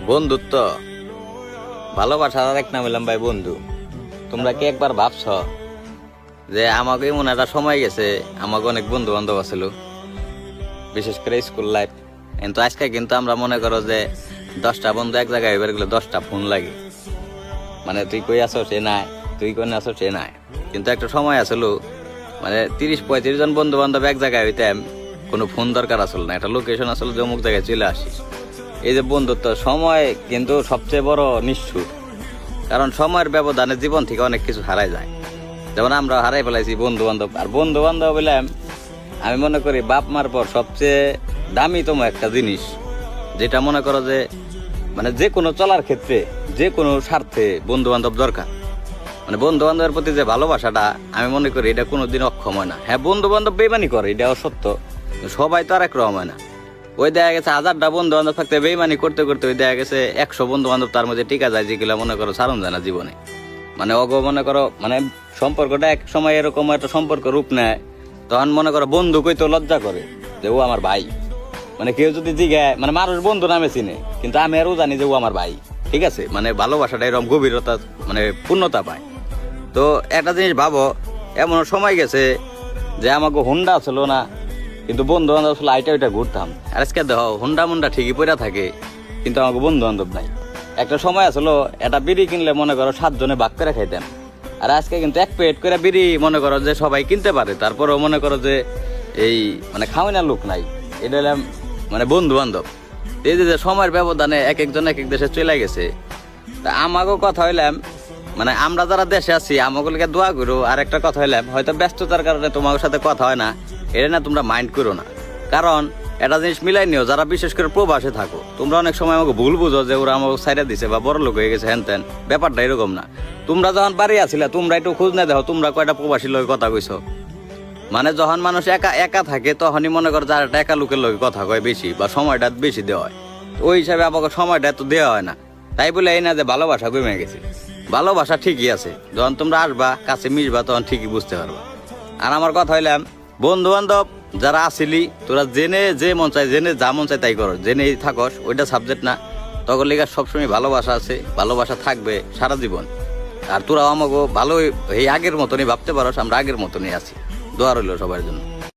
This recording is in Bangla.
বন্ধুত্ব ভালোবাসার এক নাম হলাম ভাই বন্ধু। তোমরা কি একবার ভাবছ যে আমাকে এমন একটা সময় গেছে, আমাকে অনেক বন্ধু বান্ধব আছিল, বিশেষ করে স্কুল লাইফ। কিন্তু আজকে কিন্তু আমরা মনে করো যে 10টা বন্ধু এক জায়গায় এবার গেলে 10টা ফোন লাগে। মানে তুই কই আছো সে নাই, তুই কোন আছো সে নাই। কিন্তু একটা সময় আসলো মানে 30-35 জন বন্ধু বান্ধব এক জায়গায় হইতাম, কোনো ফোন দরকার আসল না, একটা লোকেশন আসলে যে অমুক জায়গায় চলে আসিস। এই যে বন্ধুত্ব, সময় কিন্তু সবচেয়ে বড় নিষ্ঠুর, কারণ সময়ের ব্যবধানে জীবন থেকে অনেক কিছু হারাই যায়। যেমন আমরা হারাই ফেলাইছি বন্ধু বান্ধব। আর বন্ধু বান্ধব বললাম আমি মনে করি বাপ মার পর সবচেয়ে দামিতম একটা জিনিস, যেটা মনে করো যে মানে যে কোনো চলার ক্ষেত্রে যে কোনো স্বার্থে বন্ধু বান্ধব দরকার। মানে বন্ধু বান্ধবের প্রতি যে ভালোবাসাটা আমি মনে করি এটা কোনোদিন অক্ষম হয় না। হ্যাঁ, বন্ধু বান্ধব বেইমানি করে, এটাও সত্য, সবাই তো আর একরকম হয় না। ওই দেখা গেছে 1000টা বন্ধু বান্ধব থাকতে বেইমানি করতে করতে ওই দেখা গেছে 100 বন্ধু বান্ধব তার মধ্যে টিকা যায়, যেগুলো মনে করো সারণ যায় না জীবনে। মানে মনে করো মানে সম্পর্কটা এক সময় এরকম একটা সম্পর্ক রূপ নেয়, তখন মনে করো বন্ধু কইতো লজ্জা করে যে ও আমার ভাই। মানে কেউ যদি জিগায়, মানে মানুষ বন্ধু নামে চিনে, কিন্তু আমি আরও জানি যে ও আমার ভাই। ঠিক আছে, মানে ভালোবাসাটা এরকম গভীরতা মানে পূর্ণতা পায়। তো একটা জিনিস ভাবো, এমন সময় গেছে যে আমাকে হুন্ডা ছিল না, কিন্তু বন্ধু বান্ধব আসলে আইটা ওইটা ঘুরতাম। আর আজকে দেখো হুন্ডা মুন্ডা ঠিকই পড়ে থাকে, কিন্তু আমাকে বন্ধু বান্ধব নাই। একটা সময় আসলো একটা বিড়ি কিনলে মনে করো 7 জনে ভাগ করে খাইতাম, আর আজকে কিন্তু এক প্লেট করে বিড়ি মনে করো যে সবাই কিনতে পারে, তারপরেও মনে করো যে এই মানে খাওয়ানোর লোক নাই। এটা হলাম মানে বন্ধু বান্ধব। এই যে সময়ের ব্যবধানে এক একজন এক এক দেশে চলে গেছে। তা আমাকেও কথা হইলাম মানে আমরা যারা দেশে আছি আমাগুলোকে দোয়া করো। আর একটা কথা হইলাম, হয়তো ব্যস্ততার কারণে তোমার সাথে কথা হয় না, এটা না তোমরা মাইন্ড করো না। কারণ একটা জিনিস মিলাই নিও, যারা বিশেষ করে প্রবাসে থাকো, তোমরা অনেক সময় আমাকে ভুল বুঝো যে ওরা আমাকে সাইডে দিছে বা বড় লোক হয়ে গেছে হ্যান ত্যান। ব্যাপারটা এরকম না। তোমরা যখন বাড়ি আসিলা তোমরা একটু খোঁজ না দেখো তোমরা কয়টা প্রবাসীর লোক কথা কইছো। মানে যখন মানুষ একা একা থাকে তখনই মনে করো যার একা লোকের লোক কথা কয় বেশি, বা সময়টা বেশি দেওয়া হয়। ওই হিসাবে আমাকে সময়টা এত দেওয়া হয় না। তাই বলে এই না যে ভালোবাসা কমে গেছে, ভালোবাসা ঠিকই আছে। যখন তোমরা আসবা কাছে মিশবা তখন ঠিকই বুঝতে পারবা। আর আমার কথা হইলাম, বন্ধু বান্ধব যারা আসিলি তোরা জেনে যে মন চায়, জেনে যা মন চায় তাই করো, জেনেই থাকস, ওইটা সাবজেক্ট না। তখন লেগে সবসময় ভালোবাসা আছে, ভালোবাসা থাকবে সারা জীবন। আর তোরাও আমাকে ভালোই এই আগের মতনই ভাবতে পারো, আমরা আগের মতনই আছি। দোয়া রইল সবার জন্য।